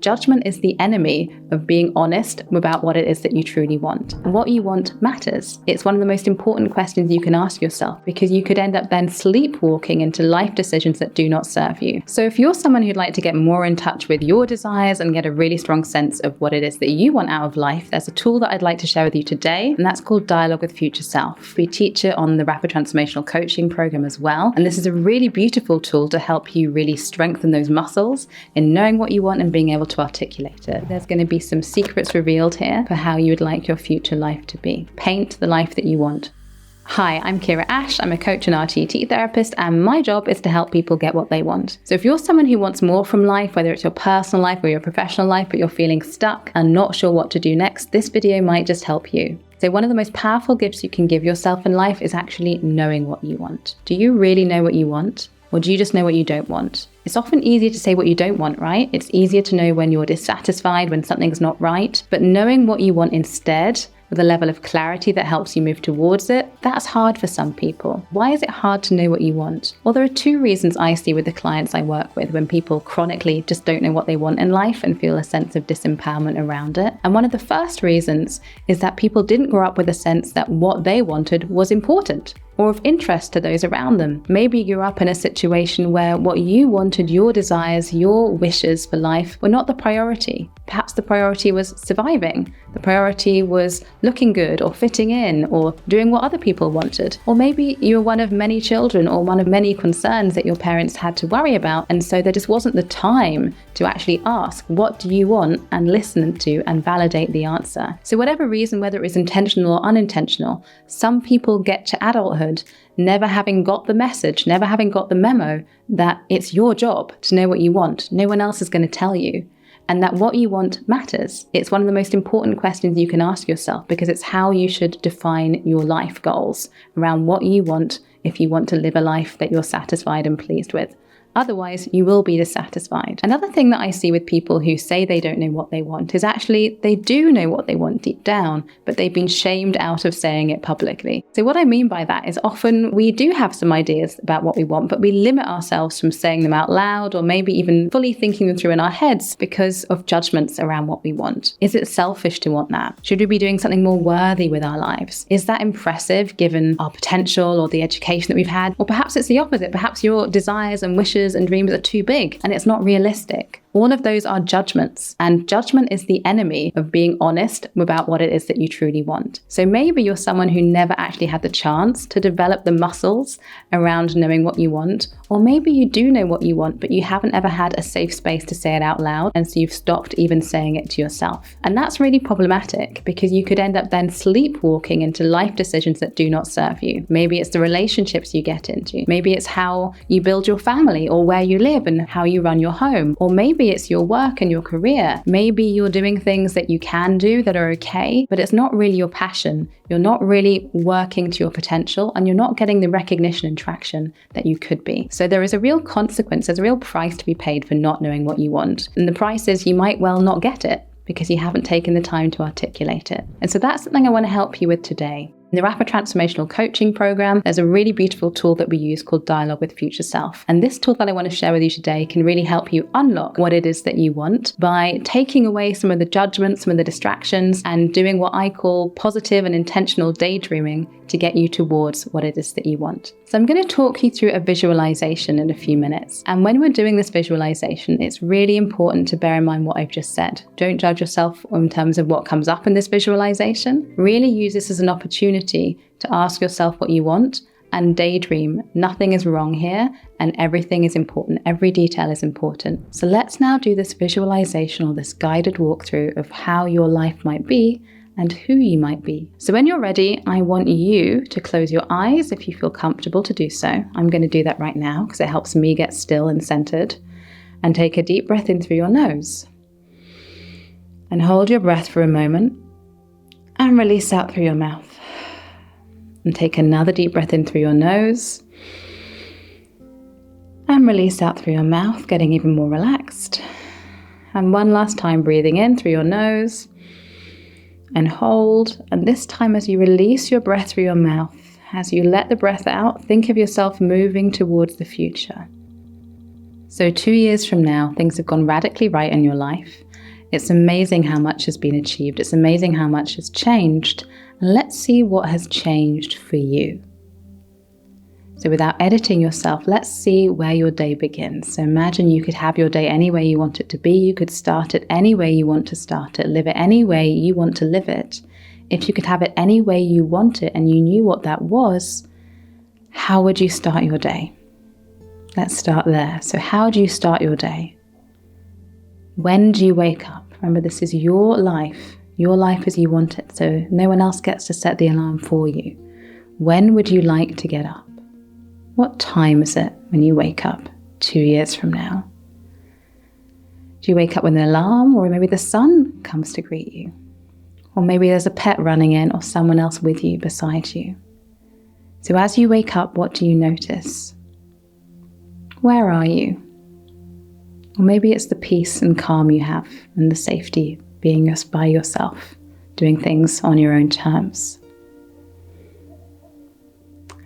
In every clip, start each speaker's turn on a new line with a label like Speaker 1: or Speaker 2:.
Speaker 1: Judgment is the enemy of being honest about what it is that you truly want. And what you want matters. It's one of the most important questions you can ask yourself, because you could end up then sleepwalking into life decisions that do not serve you. So if you're someone who'd like to get more in touch with your desires and get a really strong sense of what it is that you want out of life, there's a tool that I'd like to share with you today, and that's called Dialogue with Future Self. We teach it on the Rapid Transformational Coaching program as well. And this is a really beautiful tool to help you really strengthen those muscles in knowing what you want and being able to articulate it. There's going to be some secrets revealed here for how you would like your future life to be. Paint the life that you want. Hi, I'm Kira Ash. I'm a coach and RTT therapist, and my job is to help people get what they want. So if you're someone who wants more from life, whether it's your personal life or your professional life, but you're feeling stuck and not sure what to do next, this video might just help you. So one of the most powerful gifts you can give yourself in life is actually knowing what you want. Do you really know what you want? Or do you just know what you don't want? It's often easier to say what you don't want, right? It's easier to know when you're dissatisfied, when something's not right. But knowing what you want instead, with a level of clarity that helps you move towards it, that's hard for some people. Why is it hard to know what you want? Well, there are two reasons I see with the clients I work with when people chronically just don't know what they want in life and feel a sense of disempowerment around it. And one of the first reasons is that people didn't grow up with a sense that what they wanted was important or of interest to those around them. Maybe you grew up in a situation where what you wanted, your desires, your wishes for life were not the priority. Perhaps the priority was surviving. The priority was looking good or fitting in or doing what other people wanted. Or maybe you were one of many children or one of many concerns that your parents had to worry about. And so there just wasn't the time to actually ask, what do you want? And listen to and validate the answer. So whatever reason, whether it was intentional or unintentional, some people get to adulthood never having got the message, never having got the memo that it's your job to know what you want. No one else is going to tell you. And that what you want matters. It's one of the most important questions you can ask yourself, because it's how you should define your life goals around what you want if you want to live a life that you're satisfied and pleased with. Otherwise, you will be dissatisfied. Another thing that I see with people who say they don't know what they want is actually they do know what they want deep down, but they've been shamed out of saying it publicly. So what I mean by that is often we do have some ideas about what we want, but we limit ourselves from saying them out loud or maybe even fully thinking them through in our heads because of judgments around what we want. Is it selfish to want that? Should we be doing something more worthy with our lives? Is that impressive given our potential or the education that we've had? Or perhaps it's the opposite. Perhaps your desires and wishes and dreams are too big and it's not realistic. All of those are judgments, and judgment is the enemy of being honest about what it is that you truly want. So maybe you're someone who never actually had the chance to develop the muscles around knowing what you want, or maybe you do know what you want, but you haven't ever had a safe space to say it out loud, and so you've stopped even saying it to yourself. And that's really problematic, because you could end up then sleepwalking into life decisions that do not serve you. Maybe it's the relationships you get into. Maybe it's how you build your family or where you live and how you run your home. Or maybe it's your work and your career. Maybe you're doing things that you can do that are okay, but it's not really your passion. You're not really working to your potential, and you're not getting the recognition and traction that you could be. So there is a real consequence, there's a real price to be paid for not knowing what you want. And the price is you might well not get it because you haven't taken the time to articulate it. And so that's something I want to help you with today. In the Rapid Transformational Coaching program, there's a really beautiful tool that we use called Dialogue with Future Self. And this tool that I want to share with you today can really help you unlock what it is that you want by taking away some of the judgments, some of the distractions, and doing what I call positive and intentional daydreaming to get you towards what it is that you want. So I'm going to talk you through a visualization in a few minutes. And when we're doing this visualization, it's really important to bear in mind what I've just said. Don't judge yourself in terms of what comes up in this visualization. Really use this as an opportunity to ask yourself what you want and daydream. Nothing is wrong here and everything is important. Every detail is important. So let's now do this visualization or this guided walkthrough of how your life might be and who you might be. So when you're ready, I want you to close your eyes if you feel comfortable to do so. I'm going to do that right now because it helps me get still and centered. And take a deep breath in through your nose. And hold your breath for a moment and release out through your mouth. And take another deep breath in through your nose and release out through your mouth, getting even more relaxed. And one last time, breathing in through your nose and hold. And this time, as you release your breath through your mouth, as you let the breath out, think of yourself moving towards the future. So 2 years from now, things have gone radically right in your life. It's amazing how much has been achieved. It's amazing how much has changed. And let's see what has changed for you. So without editing yourself, let's see where your day begins. So imagine you could have your day any way you want it to be. You could start it any way you want to start it, live it any way you want to live it. If you could have it any way you want it and you knew what that was, how would you start your day? Let's start there. So how do you start your day? When do you wake up? Remember, this is your life as you want it. So no one else gets to set the alarm for you. When would you like to get up? What time is it when you wake up 2 years from now? Do you wake up with an alarm, or maybe the sun comes to greet you? Or maybe there's a pet running in or someone else with you beside you. So as you wake up, what do you notice? Where are you? Or maybe it's the peace and calm you have and the safety being just by yourself, doing things on your own terms.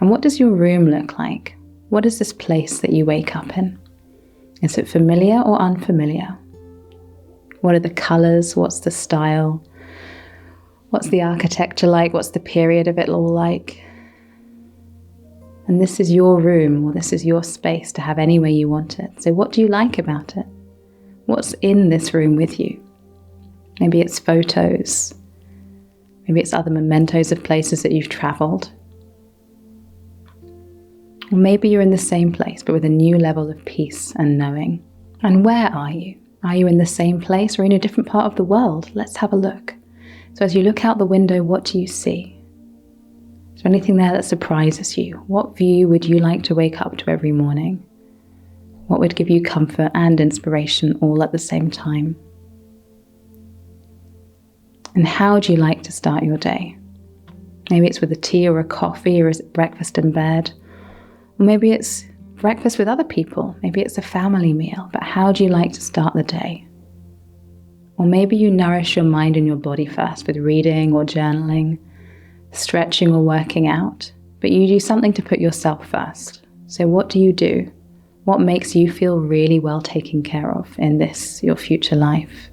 Speaker 1: And what does your room look like? What is this place that you wake up in? Is it familiar or unfamiliar? What are the colors? What's the style? What's the architecture like? What's the period of it all like? And this is your room, or this is your space to have any way you want it. So what do you like about it? What's in this room with you? Maybe it's photos. Maybe it's other mementos of places that you've traveled. Or maybe you're in the same place, but with a new level of peace and knowing. And where are you? Are you in the same place or in a different part of the world? Let's have a look. So as you look out the window, what do you see? Is there anything there that surprises you? What view would you like to wake up to every morning? What would give you comfort and inspiration all at the same time? And how do you like to start your day? Maybe it's with a tea or a coffee, or is it breakfast in bed? Or maybe it's breakfast with other people. Maybe it's a family meal. But how do you like to start the day? Or maybe you nourish your mind and your body first with reading or journaling, stretching or working out. But you do something to put yourself first. So what do you do? What makes you feel really well taken care of in this, your future life?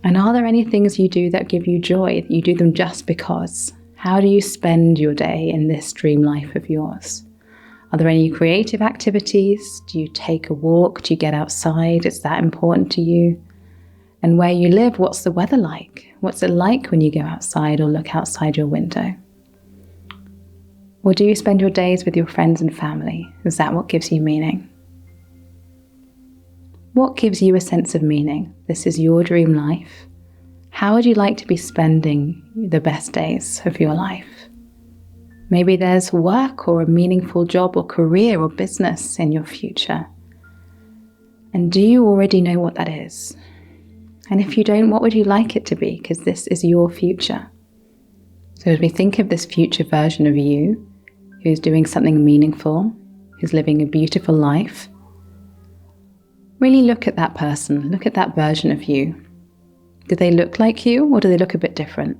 Speaker 1: And are there any things you do that give you joy, that you do them just because? How do you spend your day in this dream life of yours? Are there any creative activities? Do you take a walk? Do you get outside? Is that important to you? And where you live, what's the weather like? What's it like when you go outside or look outside your window? Or do you spend your days with your friends and family? Is that what gives you meaning? What gives you a sense of meaning? This is your dream life. How would you like to be spending the best days of your life? Maybe there's work or a meaningful job or career or business in your future. And do you already know what that is? And if you don't, what would you like it to be? Because this is your future. So as we think of this future version of you, who's doing something meaningful, who's living a beautiful life, really look at that person, look at that version of you. Do they look like you, or do they look a bit different?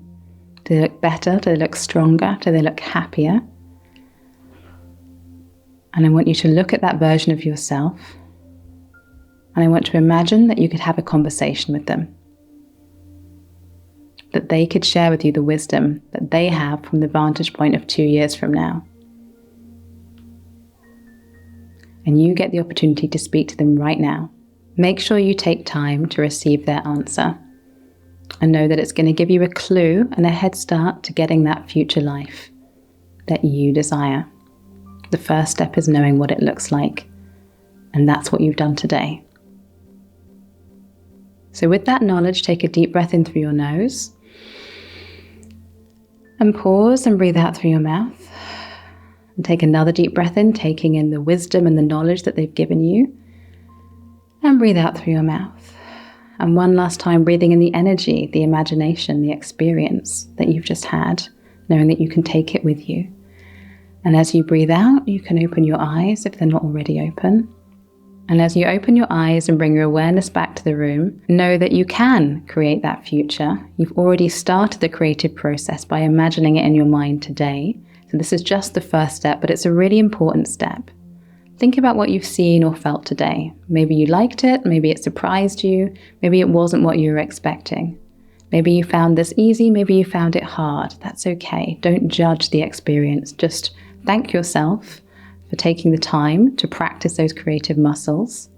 Speaker 1: Do they look better? Do they look stronger? Do they look happier? And I want you to look at that version of yourself, and I want to imagine that you could have a conversation with them, that they could share with you the wisdom that they have from the vantage point of 2 years from now. And you get the opportunity to speak to them right now. Make sure you take time to receive their answer, and know that it's going to give you a clue and a head start to getting that future life that you desire. The first step is knowing what it looks like, and that's what you've done today. So with that knowledge, take a deep breath in through your nose, and pause and breathe out through your mouth. And take another deep breath in, taking in the wisdom and the knowledge that they've given you, and breathe out through your mouth. And one last time, breathing in the energy, the imagination, the experience that you've just had, knowing that you can take it with you. And as you breathe out, you can open your eyes if they're not already open. And as you open your eyes and bring your awareness back to the room, know that you can create that future. You've already started the creative process by imagining it in your mind today. So this is just the first step, but it's a really important step. Think about what you've seen or felt today. Maybe you liked it, maybe it surprised you, maybe it wasn't what you were expecting. Maybe you found this easy, maybe you found it hard. That's okay. Don't judge the experience. Just thank yourself for taking the time to practice those creative muscles.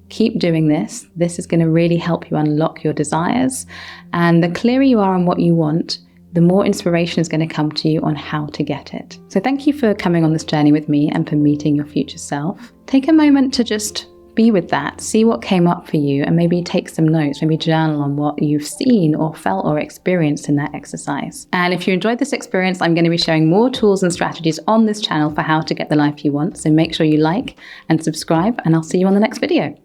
Speaker 1: Keep doing this. This is going to really help you unlock your desires. And the clearer you are on what you want, the more inspiration is going to come to you on how to get it. So thank you for coming on this journey with me and for meeting your future self. Take a moment to just be with that, see what came up for you, and maybe take some notes, maybe journal on what you've seen or felt or experienced in that exercise. And if you enjoyed this experience, I'm going to be sharing more tools and strategies on this channel for how to get the life you want. So make sure you like and subscribe, and I'll see you on the next video.